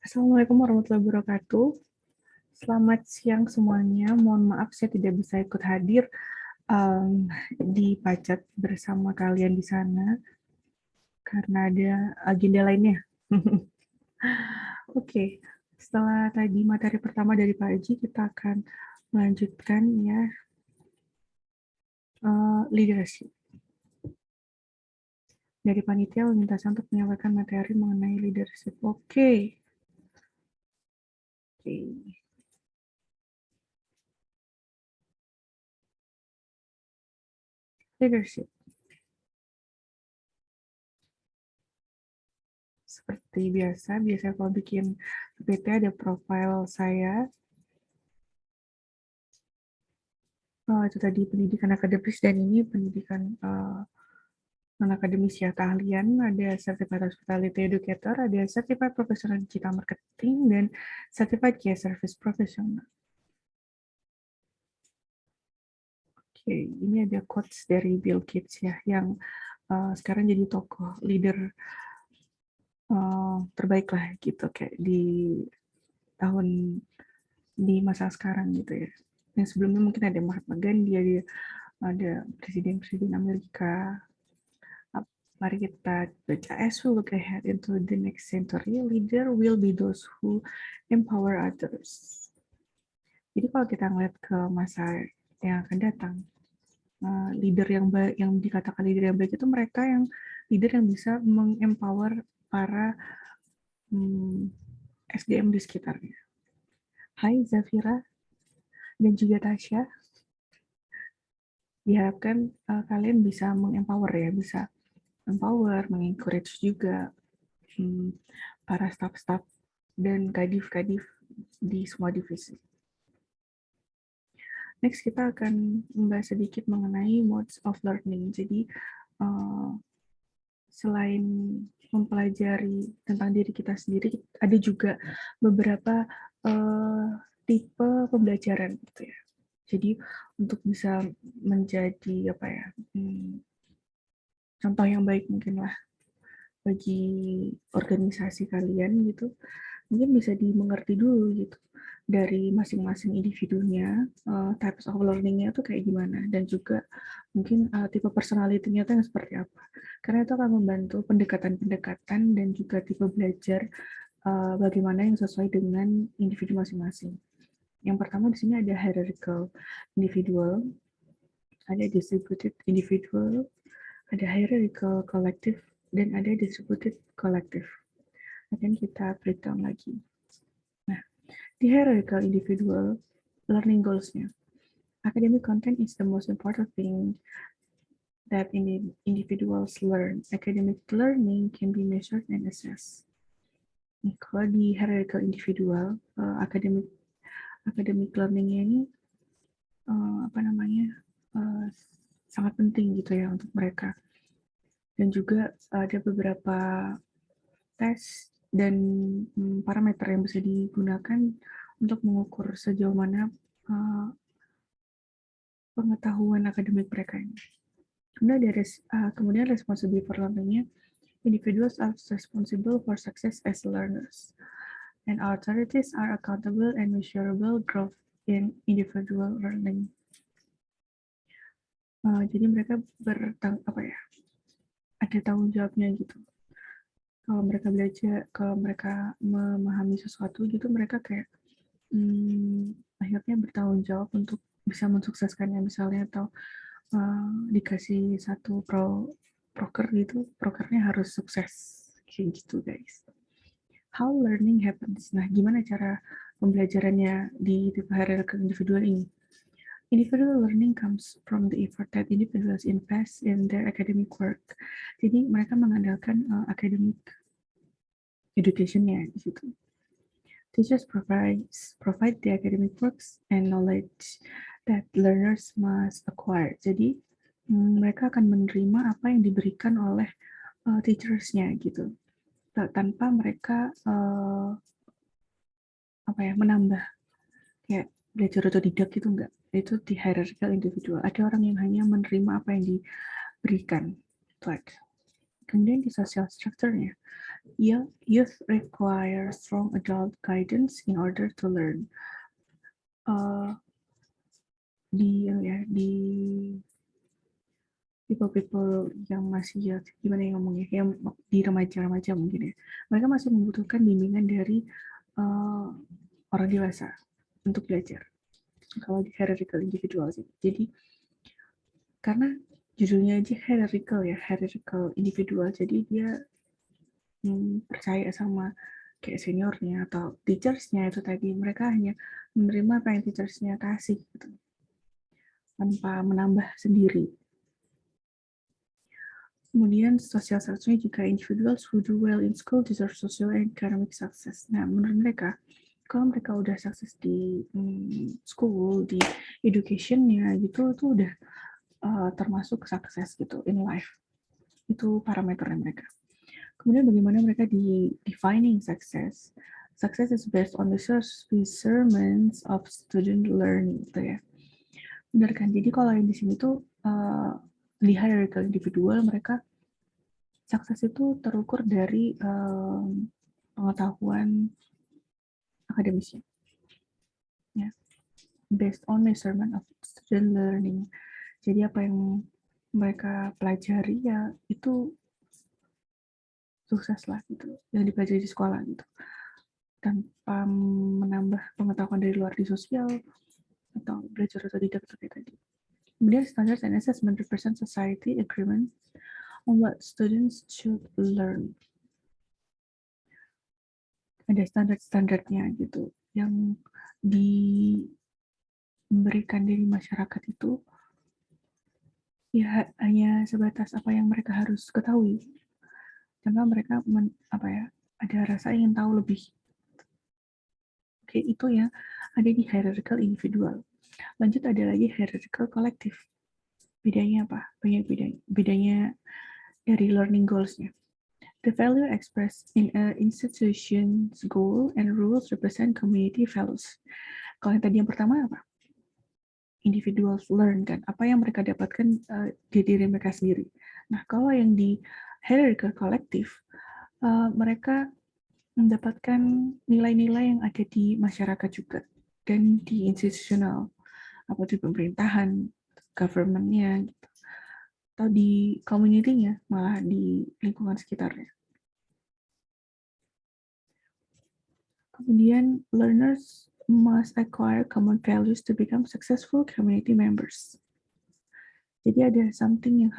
Assalamualaikum warahmatullahi wabarakatuh. Selamat siang semuanya. Mohon maaf saya tidak bisa ikut hadir di Pacat bersama kalian di sana karena ada agenda lainnya. Oke, setelah tadi materi pertama dari Pak Haji, kita akan melanjutkan ya leadership. Dari panitia meminta saya untuk menyampaikan materi mengenai leadership. Oke. Leadership. Seperti biasa kalau bikin PPT ada profil saya. Itu tadi pendidikan akademis, dan ini pendidikan non-akademis ya, keahlian, ada Certified Hospitality Educator, ada Certified Professional Digital Marketing, dan Certified Care Service Professional. Oke, ini ada quotes dari Bill Gates ya, yang sekarang jadi tokoh leader terbaik lah gitu, kayak di masa sekarang gitu ya. Yang sebelumnya mungkin ada Mahatma Gandhi, ada presiden-presiden Amerika. Mari kita baca. As we look ahead into the next century, leader will be those who empower others. Jadi kalau kita ngeliat ke masa yang akan datang, leader yang baik, yang dikatakan leader yang baik itu mereka yang leader yang bisa mengempower para SDM di sekitarnya. Hai Zafira dan juga Tasya. Diharapkan kalian bisa mengempower ya, bisa empower, mengencourage juga para staff-staff dan kadif-kadif di semua divisi. Next, kita akan membahas sedikit mengenai modes of learning. Jadi, selain mempelajari tentang diri kita sendiri, ada juga beberapa tipe pembelajaran gitu ya. Jadi, untuk bisa menjadi contoh yang baik mungkin lah bagi organisasi kalian gitu, mungkin bisa dimengerti dulu gitu dari masing-masing individunya, types of learning-nya itu kayak gimana, dan juga mungkin tipe personality-nya itu yang seperti apa. Karena itu akan membantu pendekatan-pendekatan dan juga tipe belajar bagaimana yang sesuai dengan individu masing-masing. Yang pertama di sini ada hierarchical individual, ada distributed individual, ada hierarchical collective, dan ada distributed collective. Akan kita breakdown lagi. Nah, di hierarchical individual, learning goals-nya. Academic content is the most important thing that individuals learn. Academic learning can be measured and assessed. Nih, kalau di hierarchical individual, academic learning-nya ini sangat penting gitu ya untuk mereka. Dan juga ada beberapa tes dan parameter yang bisa digunakan untuk mengukur sejauh mana pengetahuan akademik mereka ini. Kemudian responsibility for learning-nya, individuals are responsible for success as learners, and authorities are accountable and measurable growth in individual learning. Jadi mereka ada tanggung jawabnya gitu. Kalau mereka belajar, kalau mereka memahami sesuatu gitu, mereka kayak akhirnya bertanggung jawab untuk bisa mensukseskannya misalnya, atau dikasih satu proker gitu, prokernya harus sukses kayak gitu guys. How learning happens. Nah, gimana cara pembelajarannya di tipe hierarchical individual ini? Individual learning comes from the effort that individuals invest in their academic work. Jadi mereka mengandalkan academic education-nya di situ. Teachers provide the academic works and knowledge that learners must acquire. Jadi mereka akan menerima apa yang diberikan oleh teachers-nya gitu, tanpa mereka menambah kayak belajar otodidak gitu, enggak. Itu di hierarchical individual. Ada orang yang hanya menerima apa yang diberikan. Kemudian di social structure-nya, Youth require strong adult guidance in order to learn. Di people yang masih youth, gimana yang ngomongnya, yang di remaja-remaja mungkin ya, mereka masih membutuhkan bimbingan dari orang dewasa untuk belajar. Kalau di hierarchical individual sih. Jadi karena judulnya aja hierarchical individual, jadi dia percaya sama kayak seniornya atau teachersnya itu tadi, mereka hanya menerima apa yang teachersnya kasih gitu, tanpa menambah sendiri. Kemudian social success juga individuals who do well in school deserve social and academic success. Nah, menurut mereka, kalau mereka udah sukses di school, di education-nya gitu, itu udah termasuk sukses gitu in life. Itu parameternya mereka. Kemudian bagaimana mereka di defining success? Success is based on the measurements of student learning, gitu ya. Benar kan? Jadi kalau yang di sini tuh di hierarchical individual, mereka sukses itu terukur dari pengetahuan akademisnya, ya. Based on measurement of student learning. Jadi apa yang mereka pelajari ya itu sukses lah gitu, yang dipelajari di sekolah gitu, tanpa menambah pengetahuan dari luar di sosial atau belajar otodidak seperti tadi. Kemudian standards and assessment represent society agreement on what students should learn. Ada standar-standarnya gitu yang diberikan dari masyarakat itu ya hanya sebatas apa yang mereka harus ketahui, karena mereka ada rasa ingin tahu lebih. Oke, itu ya ada di hierarchical individual. Lanjut ada lagi hierarchical collective. Bedanya apa? Banyak bedanya dari learning goals-nya. The value expressed in an institution's goal and rules represent community values. Kalau yang tadi yang pertama apa? Individuals learn kan, apa yang mereka dapatkan di diri mereka sendiri. Nah, kalau yang di hierarchical collective, mereka mendapatkan nilai-nilai yang ada di masyarakat juga dan di institusional, apa di pemerintahan, government-nya, gitu. Atau di community-nya, malah di lingkungan sekitarnya. Kemudian, learners must acquire common values to become successful community members. Jadi ada sesuatu yang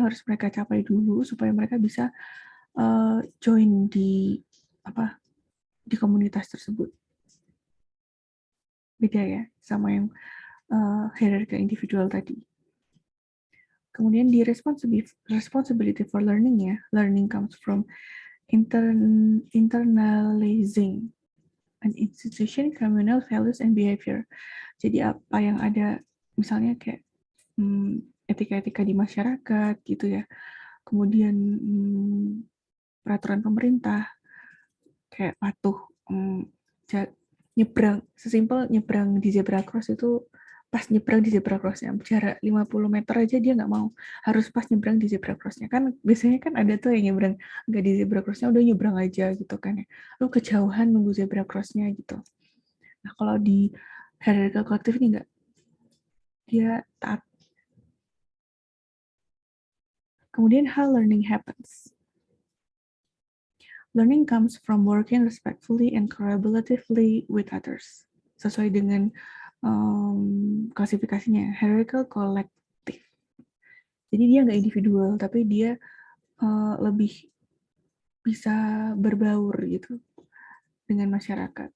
harus mereka capai dulu supaya mereka bisa join di komunitas tersebut. Beda ya sama yang hierarchical individual tadi. Kemudian di responsibility for learning ya, learning comes from internalizing an institution, communal values and behavior. Jadi apa yang ada, misalnya kayak etika-etika di masyarakat gitu ya. Kemudian peraturan pemerintah kayak patuh nyebrang, sesimpel nyebrang di zebra cross itu pas nyebrang di zebra crossnya jarak 50 meter aja dia nggak mau, harus pas nyebrang di zebra crossnya. Kan biasanya kan ada tuh yang nyebrang nggak di zebra crossnya udah nyebrang aja gitu kan ya, lu kejauhan nunggu zebra crossnya gitu. Nah kalau di hierarchical collective ini nggak, dia taat. Kemudian how learning happens. Learning comes from working respectfully and collaboratively with others. Sesuai dengan klasifikasinya, hierarchical collective. Jadi dia nggak individual, tapi dia lebih bisa berbaur gitu dengan masyarakat,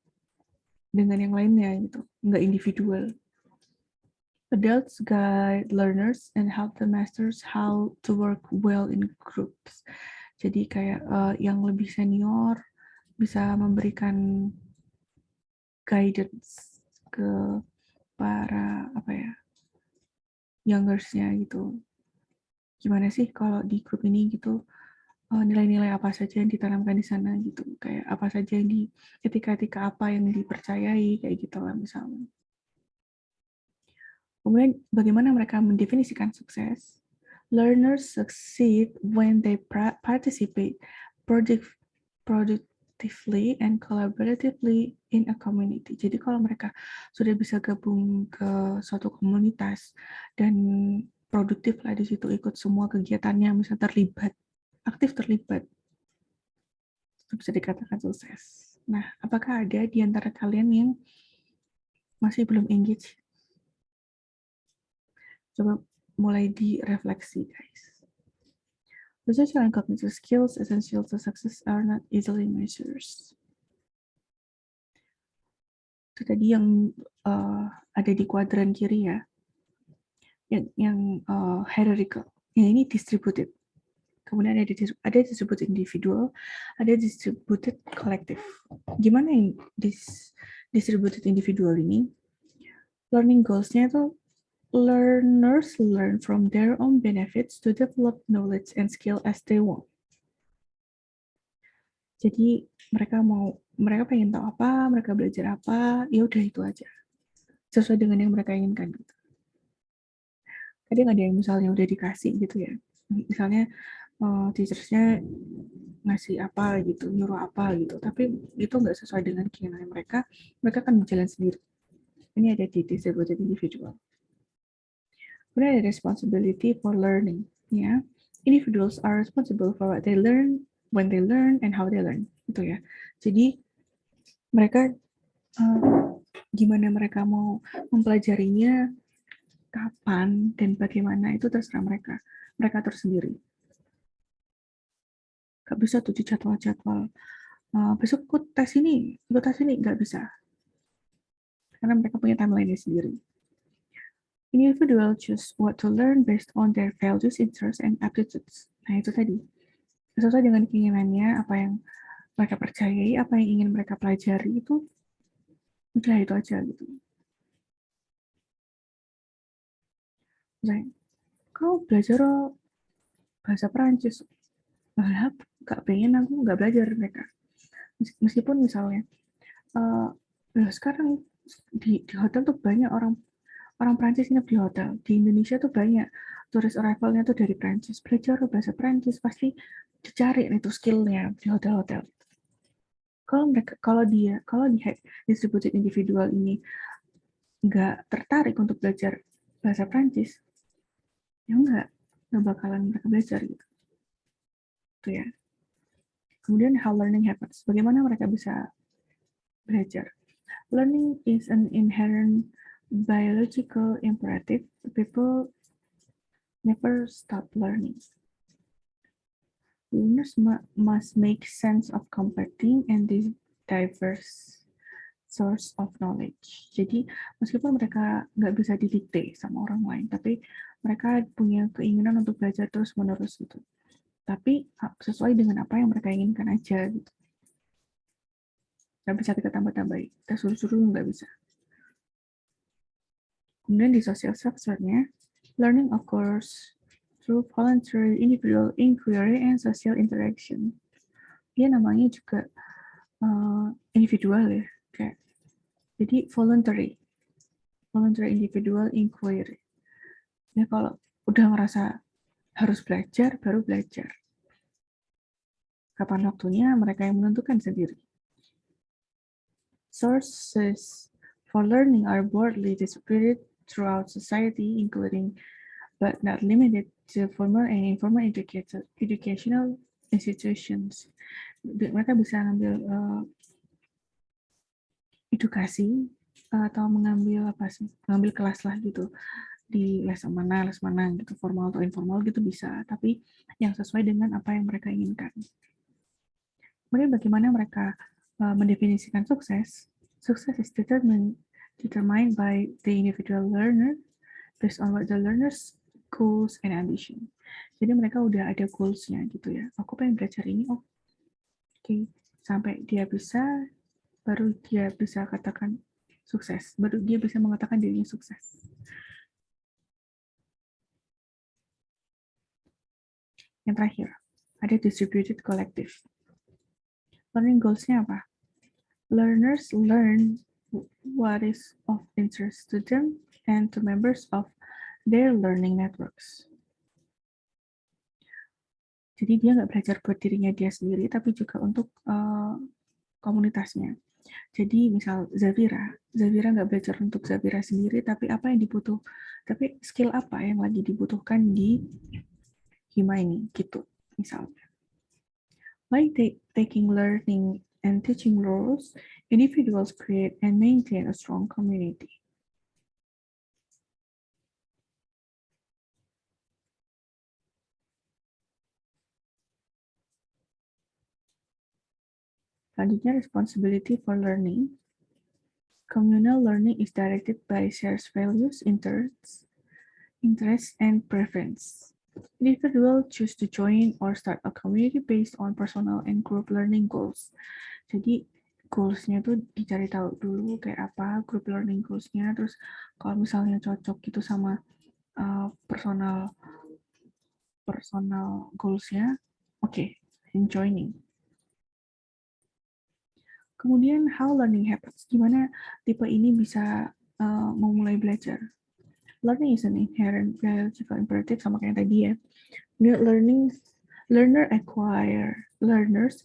dengan yang lainnya gitu, nggak individual. Adults guide learners and help the masters how to work well in groups. Jadi kayak yang lebih senior bisa memberikan guidance ke para youngers-nya gitu. Gimana sih kalau di grup ini gitu, nilai-nilai apa saja yang ditanamkan di sana gitu, kayak apa saja yang etika-etika apa yang dipercayai kayak gitu lah misalnya. Kemudian bagaimana mereka mendefinisikan sukses? Learners succeed when they participate productively and collaboratively in a community. Jadi kalau mereka sudah bisa gabung ke suatu komunitas dan produktif lah di situ, ikut semua kegiatannya, misalnya aktif terlibat, itu bisa dikatakan sukses. Nah, apakah ada di antara kalian yang masih belum engage? Coba mulai direfleksi, guys. The social and cognitive skills essential to success are not easily measured. Itu tadi yang ada di kuadran kiri ya, yang hierarchical. Yang ini distributed. Kemudian ada distributed individual, ada distributed collective. Gimana yang distributed individual ini? Learning goals-nya itu learners learn from their own benefits to develop knowledge and skill as they want. Jadi mereka pengen tahu apa, mereka belajar apa, ya udah itu aja. Sesuai dengan yang mereka inginkan gitu. Kadang ada yang misalnya udah dikasih gitu ya. Misalnya teachersnya ngasih apa gitu, nyuruh apa gitu, tapi itu nggak sesuai dengan keinginan mereka akan berjalan sendiri. Ini ada di distributed individual. Kemudian ada responsibility for learning. Ya, individuals are responsible for what they learn, when they learn, and how they learn. Itu ya. Jadi mereka gimana mereka mau mempelajarinya, kapan dan bagaimana itu terserah mereka. Mereka atur sendiri. Gak bisa tuh di jadwal-jadwal. Besok ikut tes ini, nggak bisa. Karena mereka punya timeline sendiri. Individual choose what to learn based on their values, interests, and aptitudes. Nah, itu tadi. Sesuai dengan keinginannya, apa yang mereka percayai, apa yang ingin mereka pelajari, itu udah itu aja gitu. Misalnya, kau belajar bahasa Perancis. Nah, gak pengen aku nggak belajar mereka. Meskipun misalnya, sekarang di hotel tuh banyak orang Prancis nginep di hotel. Di Indonesia tuh banyak turis arrival-nya tuh dari Prancis. Belajar bahasa Prancis pasti dicari itu skill-nya di hotel-hotel. Kalau di distributed individual ini nggak tertarik untuk belajar bahasa Prancis, ya nggak bakalan mereka belajar gitu. Itu ya. Kemudian how learning happens. Bagaimana mereka bisa belajar? Learning is an inherent biological imperative. People never stop learning. Learners must make sense of competing and this diverse source of knowledge. Jadi meskipun mereka nggak bisa didikte sama orang lain, tapi mereka punya keinginan untuk belajar terus-menerus gitu. Tapi sesuai dengan apa yang mereka inginkan aja gitu. Nggak bisa kita tambah-tambahin, kita suruh-suruh nggak bisa. Kemudian di social structure-nya, learning occurs through voluntary, individual inquiry, and social interaction. Dia namanya juga individual ya, kayak jadi voluntary individual inquiry. Ya kalau udah ngerasa harus belajar, baru belajar. Kapan waktunya mereka yang menentukan sendiri. Sources for learning are broadly distributed throughout society, including but not limited to formal and informal educational institutions. Mereka bisa ngambil edukasi atau mengambil kelas lah gitu di les mana gitu, formal atau informal gitu bisa, tapi yang sesuai dengan apa yang mereka inginkan. Kemudian bagaimana mereka mendefinisikan sukses? Sukses is determined by the individual learner based on what the learner's goals and ambition. Jadi mereka udah ada goals-nya gitu ya. Aku pengen belajar ini, oke. Sampai dia bisa, baru dia bisa katakan sukses. Baru dia bisa mengatakan dirinya sukses. Yang terakhir, ada distributed collective. Learning goals-nya apa? Learners learn what is of interest to them and to members of their learning networks. Jadi dia nggak belajar buat dirinya dia sendiri, tapi juga untuk komunitasnya. Jadi misal Zafira nggak belajar untuk Zafira sendiri, tapi apa yang tapi skill apa yang lagi dibutuhkan di Hima ini, gitu misalnya. By taking learning and teaching roles, individuals create and maintain a strong community. Selanjutnya, responsibility for learning. Communal learning is directed by shared values, interests, and preference. Individuals choose to join or start a community based on personal and group learning goals. Jadi goals-nya tuh dicari tahu dulu kayak apa group learning goals-nya, terus kalau misalnya cocok gitu sama personal goals-nya, oke, in joining. Kemudian how learning happens, gimana tipe ini bisa memulai belajar. Learning is an inherent biological imperative, sama kayak tadi ya. Learners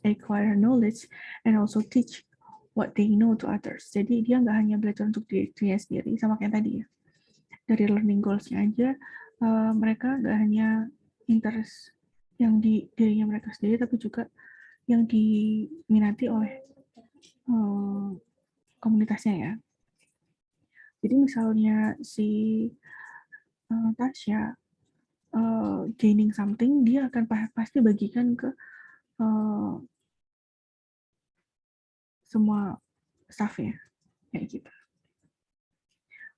acquire knowledge and also teach what they know to others. Jadi dia nggak hanya belajar untuk dirinya sendiri, sama kayak tadi ya. Dari learning goals-nya aja, mereka nggak hanya interest yang di dirinya mereka sendiri, tapi juga yang diminati oleh komunitasnya ya. Jadi misalnya si Tasya gaining something, dia akan pasti bagikan ke semua staff-nya, kayak gitu.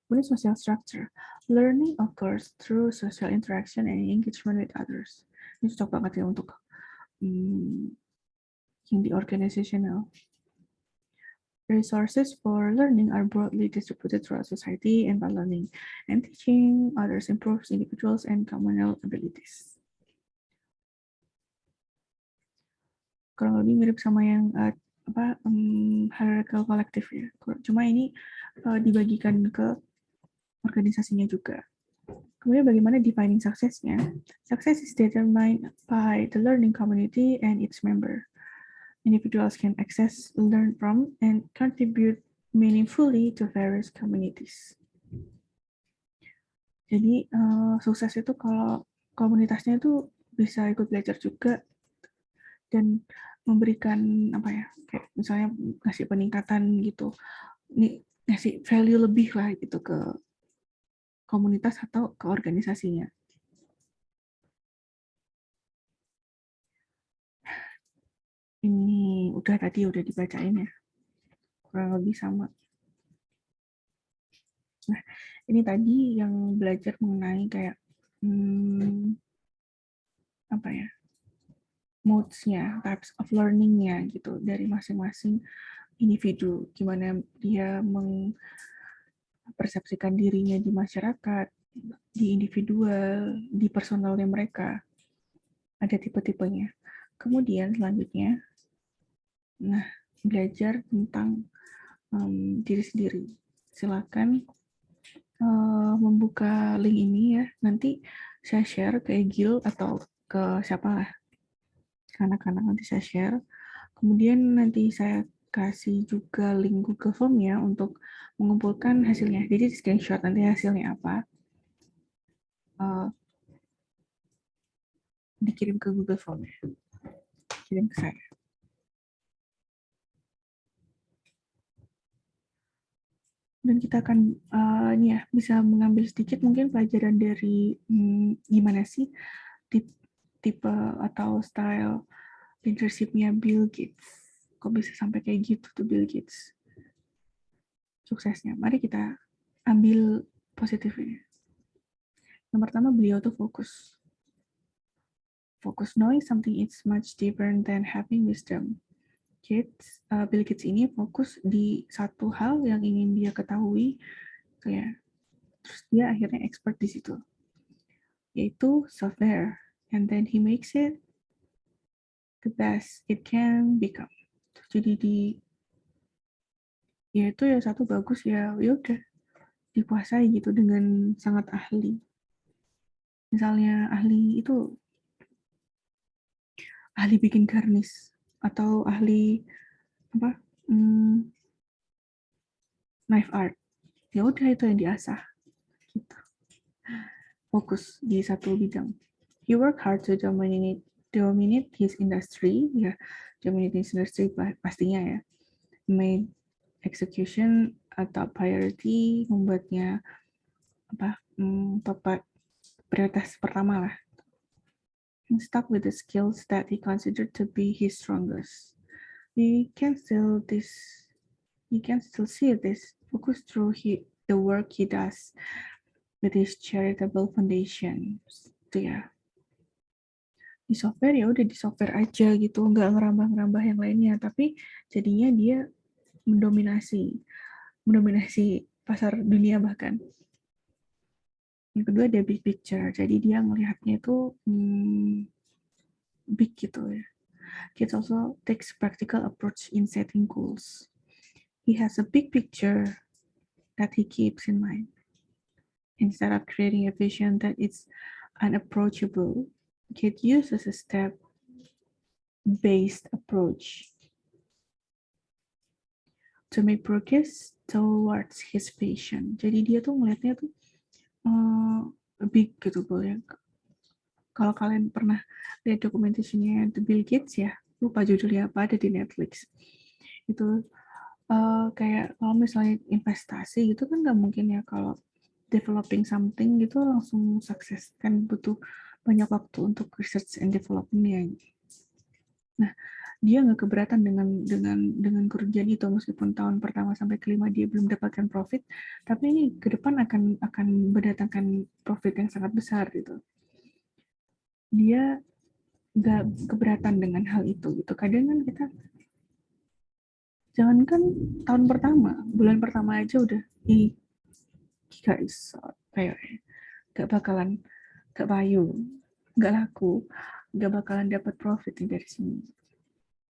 Kemudian social structure. Learning occurs through social interaction and engagement with others. Ini cocok banget ya untuk yang di organizational. Resources for learning are broadly distributed throughout society, and by learning and teaching, others improves individuals and communal abilities. Kurang lebih mirip sama yang hierarchical collective ya. Cuma ini dibagikan ke organisasinya juga. Kemudian bagaimana defining suksesnya? Success is determined by the learning community and its member. Individuals can access, learn from, and contribute meaningfully to various communities. Jadi sukses itu kalau komunitasnya itu bisa ikut belajar juga dan memberikan apa ya, kayak misalnya ngasih peningkatan gitu, ngasih value lebih lah gitu ke komunitas atau ke organisasinya. Ini udah dibacain ya, kurang lebih sama. Nah, ini tadi yang belajar mengenai kayak apa ya, modes-nya, types of learning-nya gitu dari masing-masing individu, gimana dia mempersepsikan dirinya di masyarakat, di individual, di personalnya mereka. Ada tipe-tipenya. Kemudian selanjutnya, nah, belajar tentang diri sendiri. Silakan membuka link ini ya. Nanti saya share ke Egil atau ke siapa lah. Anak-anak nanti saya share. Kemudian nanti saya kasih juga link Google Form ya untuk mengumpulkan hasilnya. Jadi screenshot nanti hasilnya apa. Dikirim ke Google Form ya. Kirim ke saya. Dan kita akan ini ya bisa mengambil sedikit mungkin pelajaran dari gimana sih tipe atau style leadership-nya Bill Gates. Kok bisa sampai kayak gitu tuh Bill Gates suksesnya. Mari kita ambil positifnya. Yang pertama, beliau tuh fokus knowing something is much different than having wisdom. Bill Gates ini fokus di satu hal yang ingin dia ketahui, kayak terus dia akhirnya expert di situ, yaitu software, and then he makes it the best it can become. Jadi ya itu ya satu bagus ya udah dikuasai gitu dengan sangat ahli. Misalnya ahli itu ahli bikin garnish atau ahli apa knife art, ya udah itu yang diasah gitu, fokus di satu bidang. He worked hard to dominate his industry, ya dominate his industry pastinya ya, made execution atau priority, membuatnya apa prioritas pertama lah, and stuck with the skills that he considered to be his strongest. You can still see this focus through the work he does with his charitable foundations. Itu ya. Di software ya udah di software aja gitu, nggak ngerambah-ngerambah yang lainnya, tapi jadinya dia mendominasi pasar dunia bahkan. Yang kedua dia big picture, jadi dia ngelihatnya itu big gitu ya. Kids also takes practical approach in setting goals. He has a big picture that he keeps in mind. Instead of creating a vision that is unapproachable, Kid uses a step-based approach to make progress towards his vision. Jadi dia tuh ngeliatnya tuh big gitu, boleh. Kalau kalian pernah lihat dokumentasinya The Bill Gates ya, lupa judulnya apa, ada di Netflix. Itu kayak kalau misalnya investasi gitu kan nggak mungkin ya kalau developing something gitu langsung sukses, kan butuh banyak waktu untuk research and development-nya. Nah, dia nggak keberatan dengan kerugian itu, meskipun tahun pertama sampai kelima dia belum dapatkan profit, tapi ini ke depan akan mendatangkan profit yang sangat besar gitu. Dia nggak keberatan dengan hal itu gitu. Kadang kan kita jangankan tahun pertama, bulan pertama aja udah guys, kayak gak bakalan, gak payu, gak laku, gak bakalan dapat profit dari sini.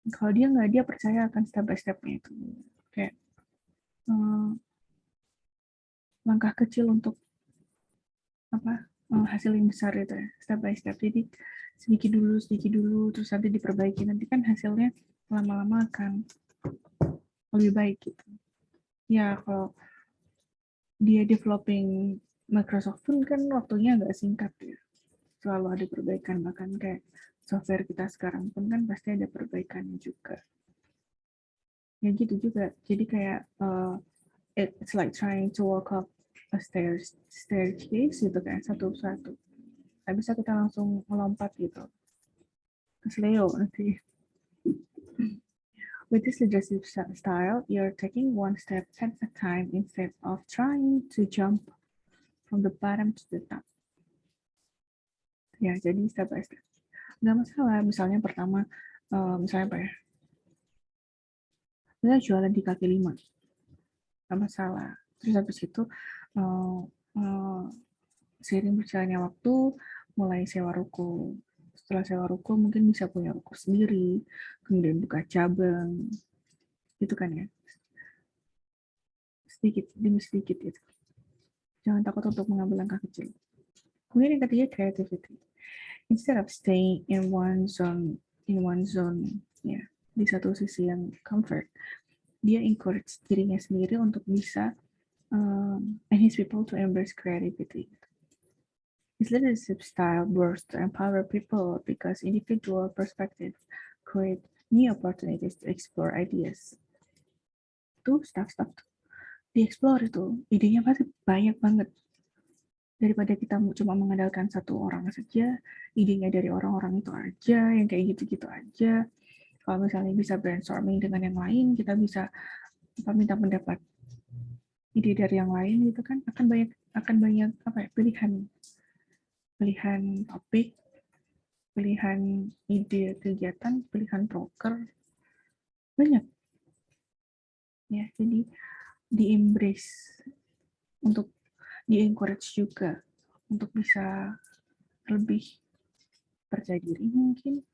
Kalau dia nggak, dia percaya akan step by step-nya itu. Kayak langkah kecil untuk hasil yang besar itu ya, step by step. Jadi sedikit dulu, terus nanti diperbaiki. Nanti kan hasilnya lama-lama akan lebih baik gitu. Ya kalau dia developing Microsoft pun kan waktunya nggak singkat ya. Selalu ada perbaikan, bahkan kayak software kita sekarang pun kan pasti ada perbaikannya juga. Ya gitu juga. Jadi kayak it's like trying to walk up a staircase gitu kan, satu-satu. Nggak bisa kita langsung melompat gitu. Kesleo nanti. With this leadership style, you're taking one step at a time instead of trying to jump from the bottom to the top. Ya, jadi step by step. Nggak masalah, misalnya pertama, misalnya apa ya? Misalnya jualan di kaki lima. Nggak masalah. Terus habis itu, seiring berjalannya waktu, mulai sewa ruko. Setelah sewa ruko, mungkin bisa punya ruko sendiri, kemudian buka cabang, gitu kan ya. Sedikit demi sedikit gitu. Jangan takut untuk mengambil langkah kecil. Kemudian yang ketiga, creativity. Instead of staying in one zone, ya, di satu sisi yang comfort, dia encourage dirinya sendiri untuk bisa and his people to embrace creativity. His leadership style works to empower people because individual perspectives create new opportunities to explore ideas. Tuh, stuff di-explore itu, idenya pasti banyak banget. Daripada kita cuma mengandalkan satu orang saja, idenya dari orang-orang itu aja, yang kayak gitu-gitu aja. Kalau misalnya bisa brainstorming dengan yang lain, kita bisa minta pendapat ide dari yang lain gitu kan, akan banyak pilihan topik, pilihan ide kegiatan, pilihan broker, banyak ya. Jadi di-embrace, untuk di-encourage juga untuk bisa lebih percaya diri, mungkin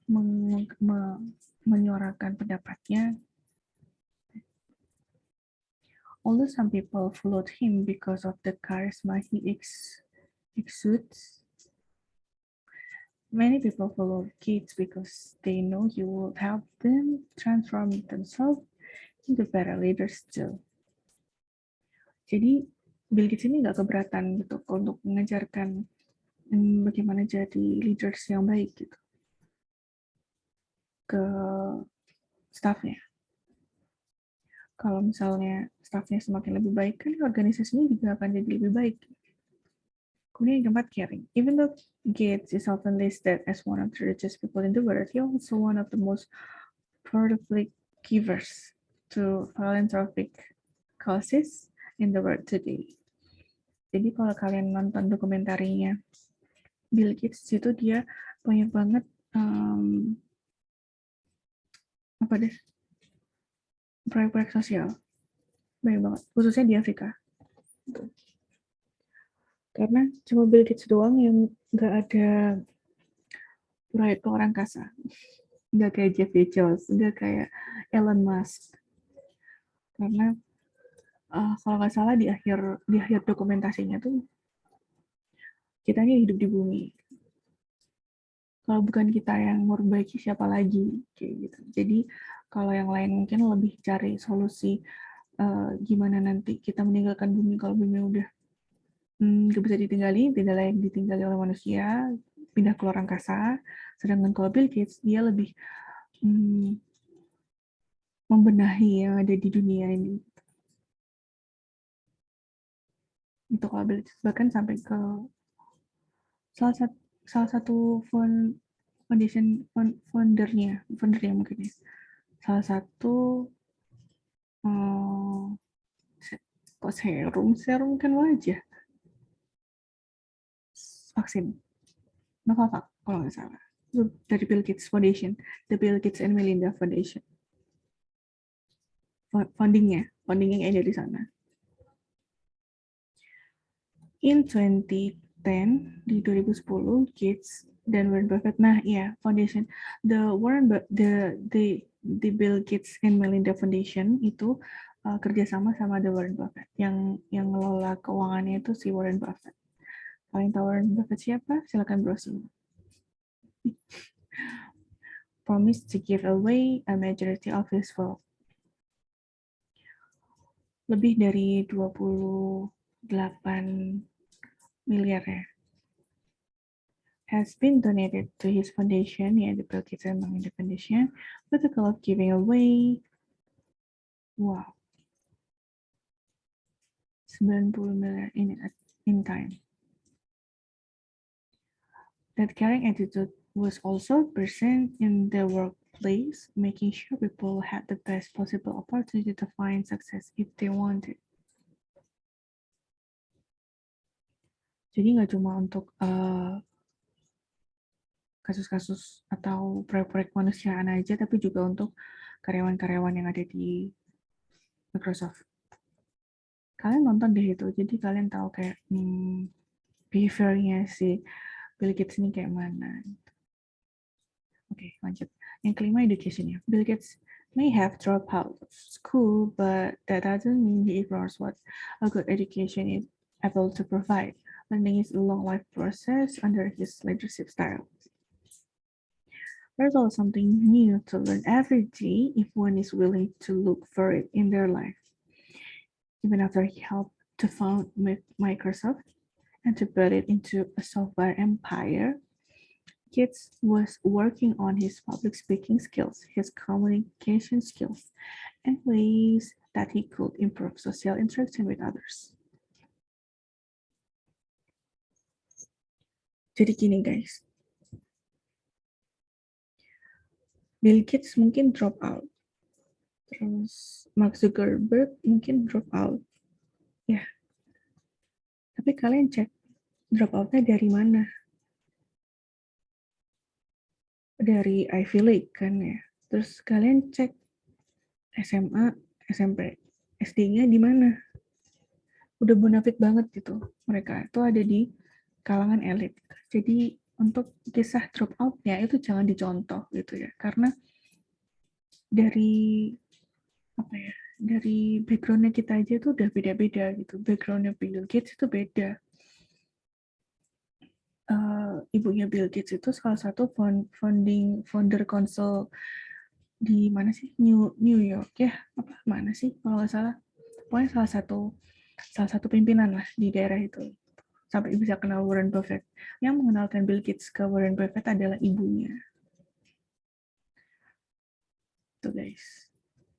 menyuarakan pendapatnya. Although some people followed him because of the charisma he exudes, Many people follow Gates because they know he will help them transform themselves into better leaders too. Jadi Bill Gates ini nggak keberatan gitu untuk mengajarkan bagaimana jadi leaders yang baik gitu ke staffnya. Kalau misalnya staffnya semakin lebih baik, kan organisasinya juga akan jadi lebih baik. Kemudian yang keempat, caring. Even though Gates is often listed as one of the richest people in the world, he also one of the most prolific givers to philanthropic causes in the world today. Jadi kalau kalian nonton dokumentarinya Bill Gates, itu dia banyak banget proyek-proyek sosial, banyak banget, khususnya di Afrika. Karena cuma Bill Gates doang yang nggak ada proyek ke orang angkasa, nggak kayak Jeff Bezos, nggak kayak Elon Musk. Karena kalau nggak salah di akhir dokumentasinya tuh kita ini hidup di bumi. Kalau bukan kita yang memperbaiki, siapa lagi kayak gitu. Jadi kalau yang lain mungkin lebih cari solusi gimana nanti kita meninggalkan bumi kalau bumi udah nggak bisa ditinggali, tidak layak ditinggali oleh manusia, pindah ke luar angkasa. Sedangkan kalau Bill Gates dia lebih membenahi yang ada di dunia ini. Itu kalau Bill Gates bahkan sampai ke salah satu foundernya mungkin ya. Salah satu kok serum kan wajah, vaksin Novavax kalau nggak salah, itu dari Bill Gates Foundation, the Bill Gates and Melinda Foundation, foundingnya yang ada di sana. In 2010, di 2010, Gates dan Warren Buffett, foundation, the Bill Gates and Melinda Foundation itu kerjasama sama the Warren Buffett, yang ngelola keuangannya itu si Warren Buffett. Kalian tahu Warren Buffett siapa? Silakan browsing. Promised to give away a majority of his wealth. Lebih dari 28 miliar ya, has been donated to his foundation, the Bill Gates and Melinda Foundation, with the goal of giving away 90 miliar in time. That caring attitude was also present in the workplace, making sure people had the best possible opportunity to find success if they wanted. Jadi nggak cuma untuk kasus-kasus atau proyek-proyek kemanusiaan aja, tapi juga untuk karyawan-karyawan yang ada di Microsoft. Kalian nonton deh itu, jadi kalian tahu kayak behavior-nya si Bill Gates ini kayak mana. Oke, lanjut. Yang kelima, education-nya. Bill Gates may have dropped out of school, but that doesn't mean he ignores what a good education is able to provide. Learning is a long life process under his leadership style. There's always something new to learn every day if one is willing to look for it in their life. Even after he helped to found Microsoft and to build it into a software empire, Gates was working on his public speaking skills, his communication skills, and ways that he could improve social interaction with others. Jadi gini guys, Bill Gates mungkin drop out, terus Mark Zuckerberg mungkin drop out, ya. Tapi kalian cek drop outnya dari mana? Dari Ivy League kan ya. Terus kalian cek SMA, SMP, SD-nya di mana? Udah bonafit banget gitu. Mereka itu ada di kalangan elit. Jadi untuk kisah drop out-nya itu jangan dicontoh gitu ya. Karena dari dari background-nya kita aja itu udah beda-beda gitu. Background-nya Bill Gates itu beda. ibunya Bill Gates itu salah satu founder council di mana sih, New York ya, apa mana sih kalau nggak salah, pokoknya salah satu pimpinan lah di daerah itu, sampai bisa kenal Warren Buffett. Yang mengenalkan Bill Gates ke Warren Buffett adalah ibunya. Tuh guys,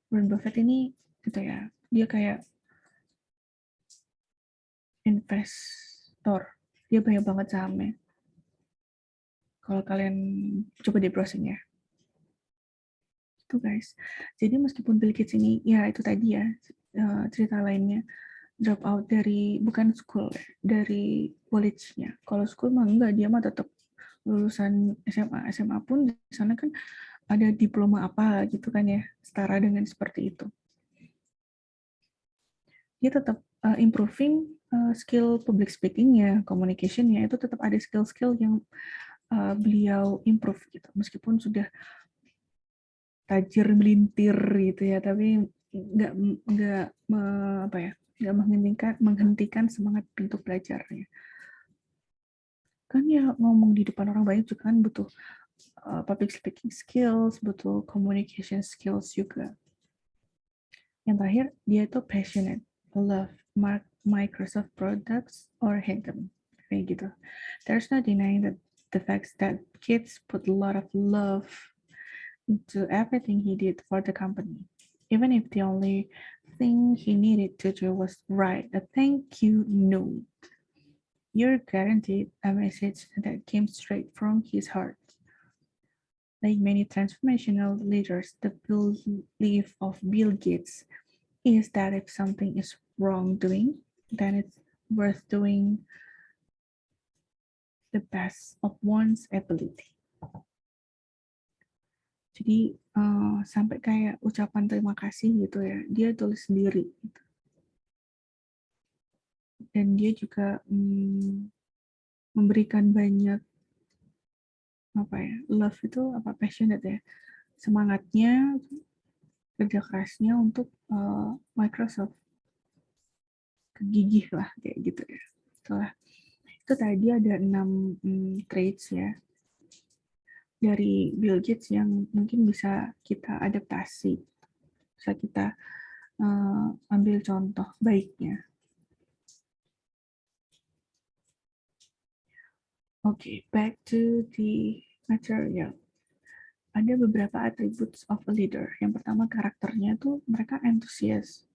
Warren Buffett ini gitu ya, dia kayak investor, dia banyak banget sahamnya. Kalau kalian coba di browsing ya. Itu guys. Jadi meskipun Bill Gates ini, ya itu tadi ya, cerita lainnya, drop out dari, bukan school, dari college-nya. Kalau school mah enggak, dia mah tetap lulusan SMA. SMA pun di sana kan ada diploma apa gitu kan ya, setara dengan seperti itu. Dia tetap improving skill public speaking-nya, communication-nya, itu tetap ada skill-skill yang beliau improve gitu. Meskipun sudah tajir melintir gitu ya, tapi nggak apa ya, nggak menghentikan semangat untuk belajarnya. Kan ya ngomong di depan orang banyak juga kan butuh public speaking skills, butuh communication skills juga. Yang terakhir, dia itu passionate, love Microsoft products or hate them, kayak gitu. There's no denying that the fact that kids put a lot of love into everything he did for the company, even if the only thing he needed to do was write a thank you note. You're guaranteed a message that came straight from his heart. Like many transformational leaders, the belief of Bill Gates is that if something is wrong doing, then it's worth doing the best of one's ability. Jadi sampai kayak ucapan terima kasih gitu ya, dia tulis sendiri. Gitu. Dan dia juga memberikan banyak apa ya, love itu apa, passionate ya, semangatnya, kerja kerasnya untuk Microsoft, kegigih lah kayak gitu ya. Setelah itu tadi ada 6 traits ya dari Bill Gates yang mungkin bisa kita adaptasi, bisa kita ambil contoh baiknya. Okay, back to the material. Ada beberapa attributes of a leader. Yang pertama, karakternya tuh mereka antusias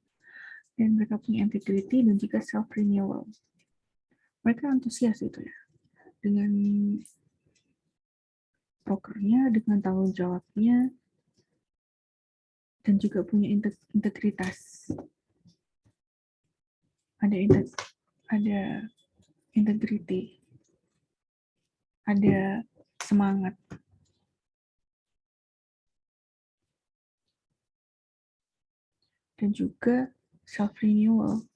dan mereka punya integrity dan juga self renewal. Mereka antusias itu ya dengan prokernya, dengan tanggung jawabnya, dan juga punya integritas. Ada integrity, ada semangat. Dan juga self renewal.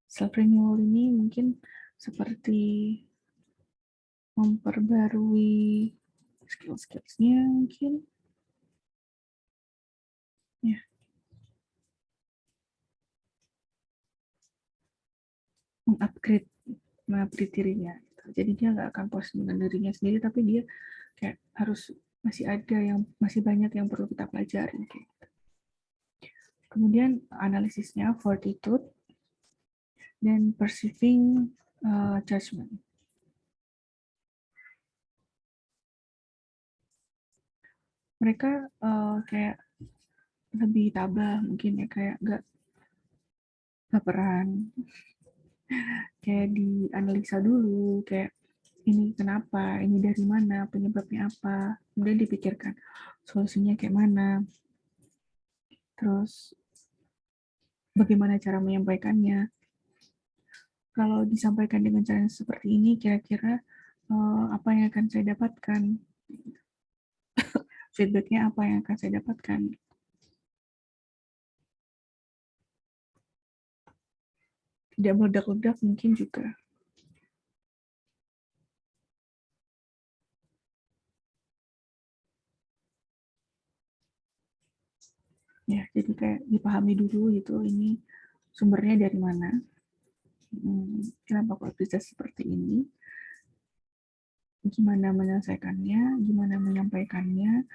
Self renewal ini mungkin seperti memperbarui skill-skillsnya mungkin. Ya. Mengupgrade dirinya. Jadi dia nggak akan puas dengan dirinya sendiri, tapi dia kayak harus masih banyak yang perlu kita pelajari. Kemudian analisisnya fortitude dan perceiving judgment. Mereka kayak lebih tabah mungkin ya, kayak nggak baperan, kayak dianalisa dulu, kayak ini kenapa, ini dari mana, penyebabnya apa, kemudian dipikirkan solusinya kayak mana, terus bagaimana cara menyampaikannya. Kalau disampaikan dengan cara seperti ini, kira-kira apa yang akan saya dapatkan, feedbacknya apa yang akan saya dapatkan. Tidak meledak-ledak mungkin juga. Ya, jadi kayak dipahami dulu gitu, ini sumbernya dari mana, kenapa kok bisa seperti ini, gimana menyelesaikannya, gimana menyampaikannya,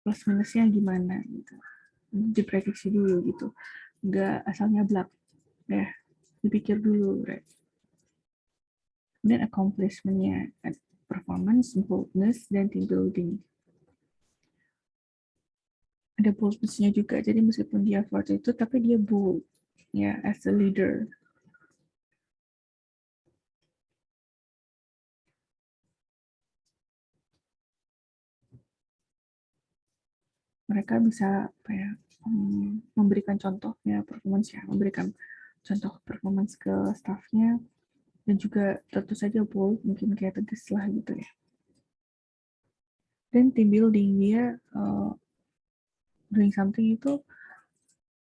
plus minusnya gimana gitu. Diprediksi dulu gitu. Nggak asal nyablak. Ya, dipikir dulu, right? Kemudian accomplishment-nya, performance, boldness, dan team building. Ada boldness-nya juga, jadi meskipun dia forward itu, tapi dia bold, ya, as a leader. Mereka bisa apa ya, memberikan contoh ya performance ya, memberikan contoh performance ke staffnya, dan juga tentu saja bold, mungkin kayak tegas lah gitu ya. Dan team building, dia doing something itu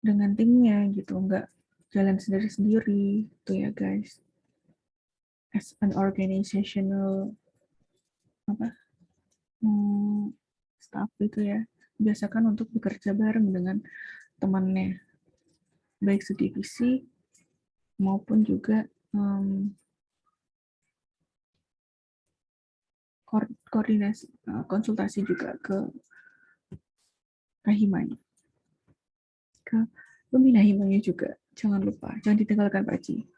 dengan timnya gitu, nggak jalan sendiri-sendiri gitu ya guys. As an organizational apa staff gitu ya, biasakan untuk bekerja bareng dengan temannya, baik sedivisi maupun juga koordinasi, konsultasi juga ke Rahimanya, ke pembina himanya juga. Jangan lupa, jangan ditinggalkan Pak Ji.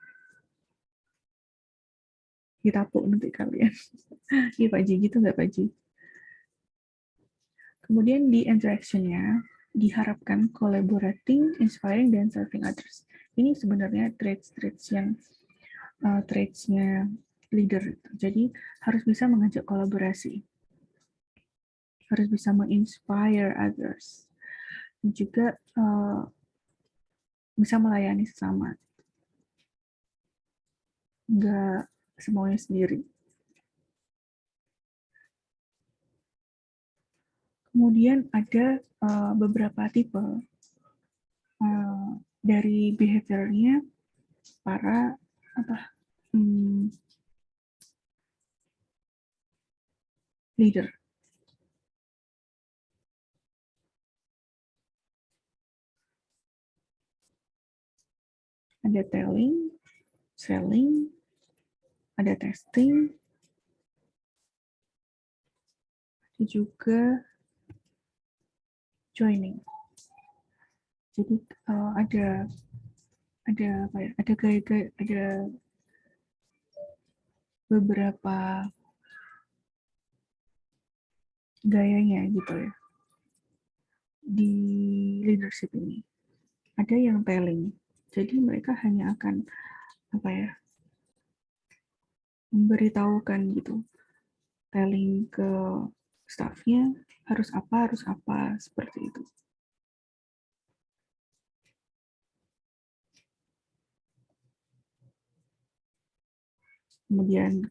Ditapuk nanti kalian. Iya Pak Ji, gitu nggak Pak Ji? Kemudian di interaction-nya, diharapkan collaborating, inspiring, dan serving others. Ini sebenarnya traits-traits yang traits-nya leader. Jadi harus bisa mengajak kolaborasi, harus bisa menginspire others, dan juga bisa melayani sesama, nggak semuanya sendiri. Kemudian ada beberapa tipe dari behavior-nya para leader. Ada telling, selling, ada testing, ada juga joining. Jadi ada apa ya? Ada beberapa gayanya gitu ya di leadership ini. Ada yang telling, jadi mereka hanya akan apa ya, memberitahukan gitu, telling ke staffnya harus apa seperti itu. Kemudian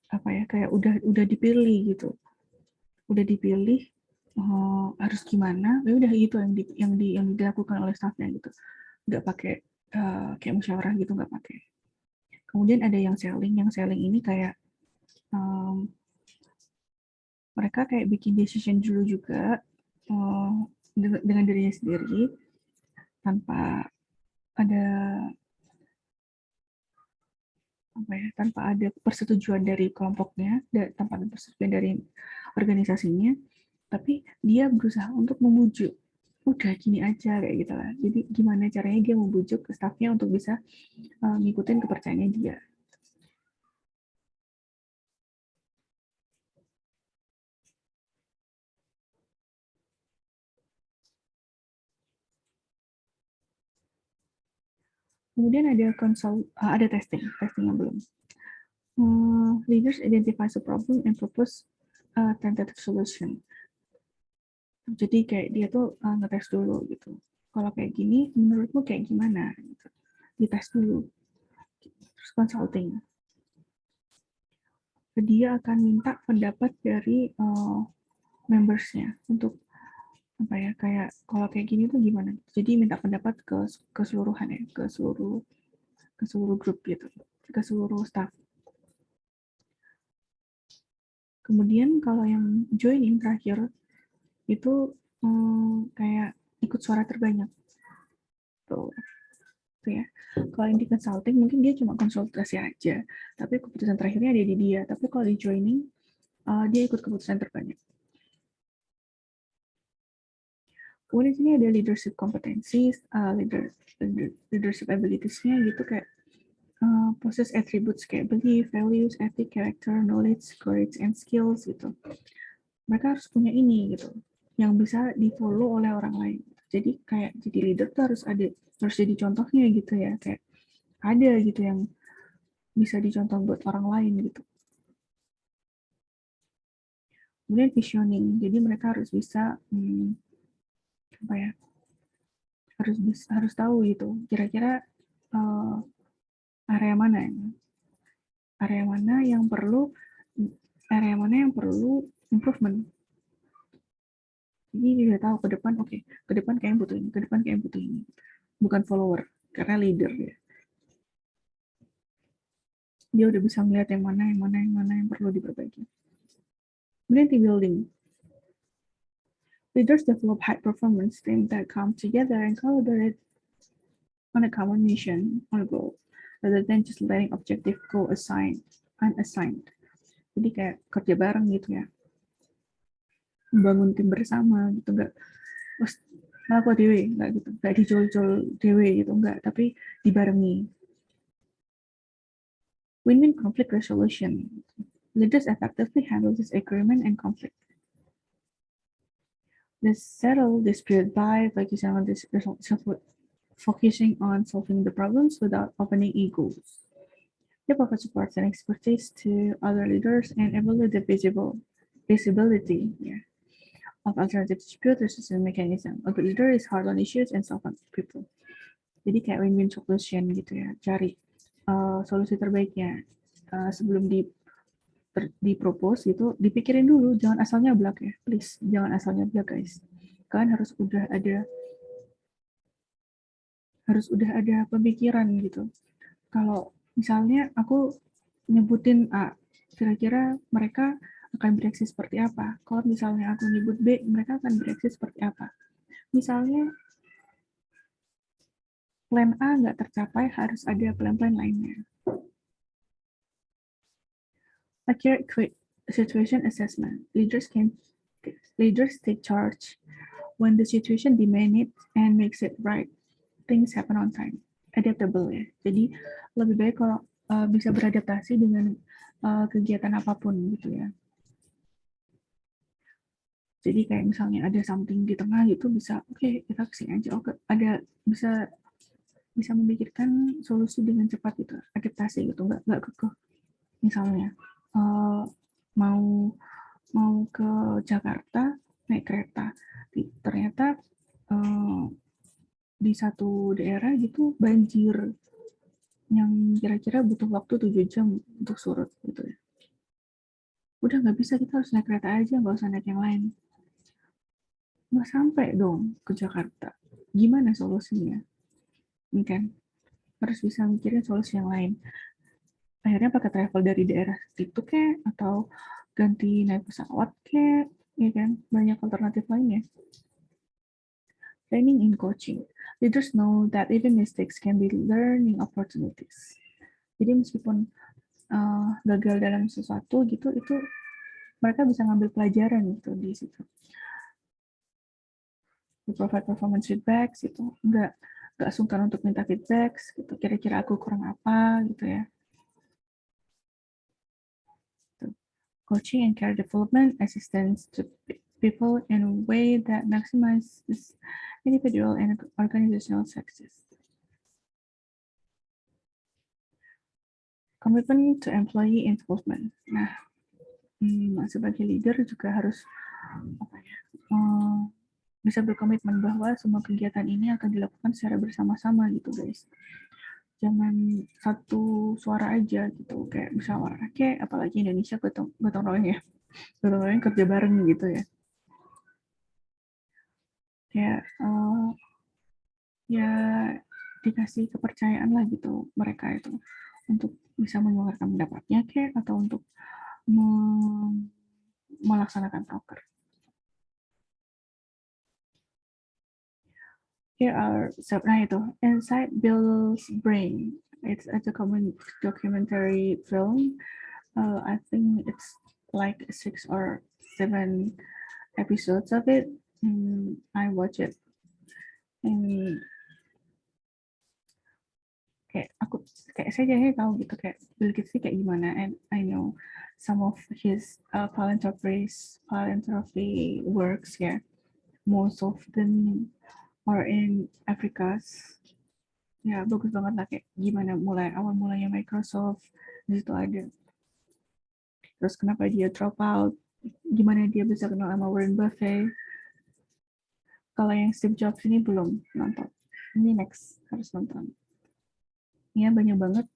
apa ya, kayak udah dipilih gitu, udah dipilih harus gimana, ya udah itu yang dilakukan oleh staffnya gitu, nggak pakai kayak musyawarah gitu, nggak pakai. Kemudian ada yang selling ini kayak mereka kayak bikin decision dulu juga dengan dirinya sendiri tanpa ada apa ya, tanpa ada persetujuan dari kelompoknya, tanpa ada persetujuan dari organisasinya, tapi dia berusaha untuk membujuk, udah gini aja kayak gitu lah. Jadi gimana caranya dia membujuk ke staffnya untuk bisa ngikutin kepercayaannya dia. Kemudian ada testing yang belum. Leaders identify the problem and propose a tentative solution. Jadi kayak dia tuh ngetes dulu gitu. Kalau kayak gini, menurutmu kayak gimana? Gitu. Dites dulu. Terus consulting. Dia akan minta pendapat dari membersnya untuk apa ya, kayak kalau kayak gini tuh gimana? Jadi minta pendapat ke keseluruhan ya, ke seluruh grup gitu, ke seluruh staff. Kemudian kalau yang joining terakhir itu kayak ikut suara terbanyak tuh ya. Kalau yang di consulting mungkin dia cuma konsultasi aja, tapi keputusan terakhirnya ada di dia. Tapi kalau di joining dia ikut keputusan terbanyak. Kemudian sini ada leadership competencies, leadership abilities-nya gitu, kayak possess attributes kayak belief, values, ethic, character, knowledge, courage, and skills gitu. Mereka harus punya ini gitu, yang bisa di-follow oleh orang lain. Jadi kayak jadi leader tuh harus jadi contohnya gitu ya, kayak ada gitu yang bisa dicontoh buat orang lain gitu. Kemudian visioning, jadi mereka harus bisa apa ya, harus tahu gitu kira-kira area mana ya, area mana yang perlu area mana yang perlu improvement. Jadi dia udah tahu ke depan, oke, ke depan kayak butuh ini, ke depan kayak butuh ini. Bukan follower, karena leader ya. Dia udah bisa melihat yang mana yang perlu diperbaiki. Kemudian team building. Leaders develop high performance teams that come together and collaborate on a common mission or goal, rather than just letting objective go unassigned. Jadi kayak kerja bareng gitu ya, membangun tim bersama gitu, nggak aku dewe, nggak gitu, nggak dicol-col dewe gitu, nggak, tapi dibarengi. Win-win conflict resolution. Leaders effectively handle disagreement and conflict. They settle dispute by focusing on solving the problems without opening egos. They provide support and expertise to other leaders and evaluate the visibility of alternative dispute resolution mechanism. A good leader is hard on issues and soft on people. Jadi kayak win-win solution gitu ya, cari solusi terbaiknya sebelum dipropose gitu, dipikirin dulu, jangan asalnya nyablak ya, please, jangan asal nyablak guys. Kalian harus udah ada pemikiran gitu. Kalau misalnya aku nyebutin A, kira-kira mereka akan bereaksi seperti apa? Kalau misalnya aku nyebut B, mereka akan bereaksi seperti apa? Misalnya plan A nggak tercapai, harus ada plan-plan lainnya. Accurate situation assessment. Leaders take charge when the situation demands it and makes it right. Things happen on time. Adaptable ya. Jadi lebih baik kalau bisa beradaptasi dengan kegiatan apapun gitu ya. Jadi kayak misalnya ada something di tengah gitu, bisa oke, kita kesini aja. Oke, ada bisa memikirkan solusi dengan cepat gitu, adaptasi gitu, nggak kekeh. Misalnya mau ke Jakarta naik kereta, ternyata di satu daerah gitu banjir yang kira-kira butuh waktu 7 jam untuk surut gitu ya. Udah nggak bisa, kita harus naik kereta aja, nggak usah naik yang lain. Nggak sampai dong ke Jakarta. Gimana solusinya? Ini kan harus bisa mikirin solusi yang lain. Akhirnya pakai travel dari daerah situ kek, atau ganti naik pesawat kek, ya kan? Banyak alternatif lainnya. Training in coaching. Leaders know that even mistakes can be learning opportunities. Jadi meskipun gagal dalam sesuatu gitu, itu mereka bisa ngambil pelajaran gitu di situ. Di provide performance feedback gitu, nggak sungkan untuk minta feedback gitu. Kira-kira aku kurang apa gitu ya. Coaching and career development assistance to people in a way that maximizes individual and organizational success. Commitment to employee involvement. Nah, sebagai leader juga harus bisa berkomitmen bahwa semua kegiatan ini akan dilakukan secara bersama-sama gitu guys. Jangan satu suara aja gitu, kayak musyawarah kayak, apalagi Indonesia gotong royong ya, gotong royong kerja bareng gitu ya. Kayak ya dikasih kepercayaan lah gitu mereka itu untuk bisa mengeluarkan pendapatnya kayak, atau untuk melaksanakan proker. Here are itu Inside Bill's Brain. It's a documentary film. I think it's like 6 or 7 episodes of it. I watch it. And saya jadinya tahu gitu kayak Bill Gates kayak gimana, and I know some of his philanthropy works ya. Most of them are in Africa. Ya bagus banget lah kayak gimana awal mulanya Microsoft di situ ada. Terus kenapa dia drop out? Gimana dia bisa kenal sama Warren Buffett? Kalau yang Steve Jobs ini belum nonton. Ini next harus nonton. Ya banyak banget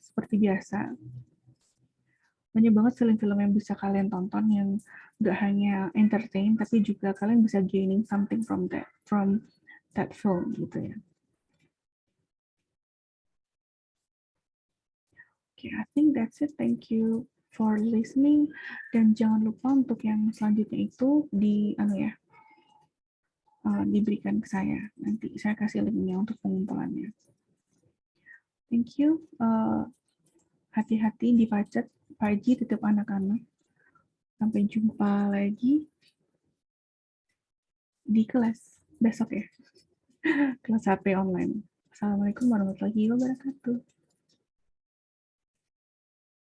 seperti biasa. Banyak banget film-film yang bisa kalian tonton yang gak hanya entertain tapi juga kalian bisa gaining something from that film gitu ya. Okay, I think that's it. Thank you for listening, dan jangan lupa untuk yang selanjutnya itu diberikan ke saya. Nanti saya kasih linknya untuk pengumpulannya. Thank you. Hati-hati di pacet. Pagi tetap anak-anak. Sampai jumpa lagi di kelas besok ya. Kelas HP online. Assalamualaikum warahmatullahi wabarakatuh.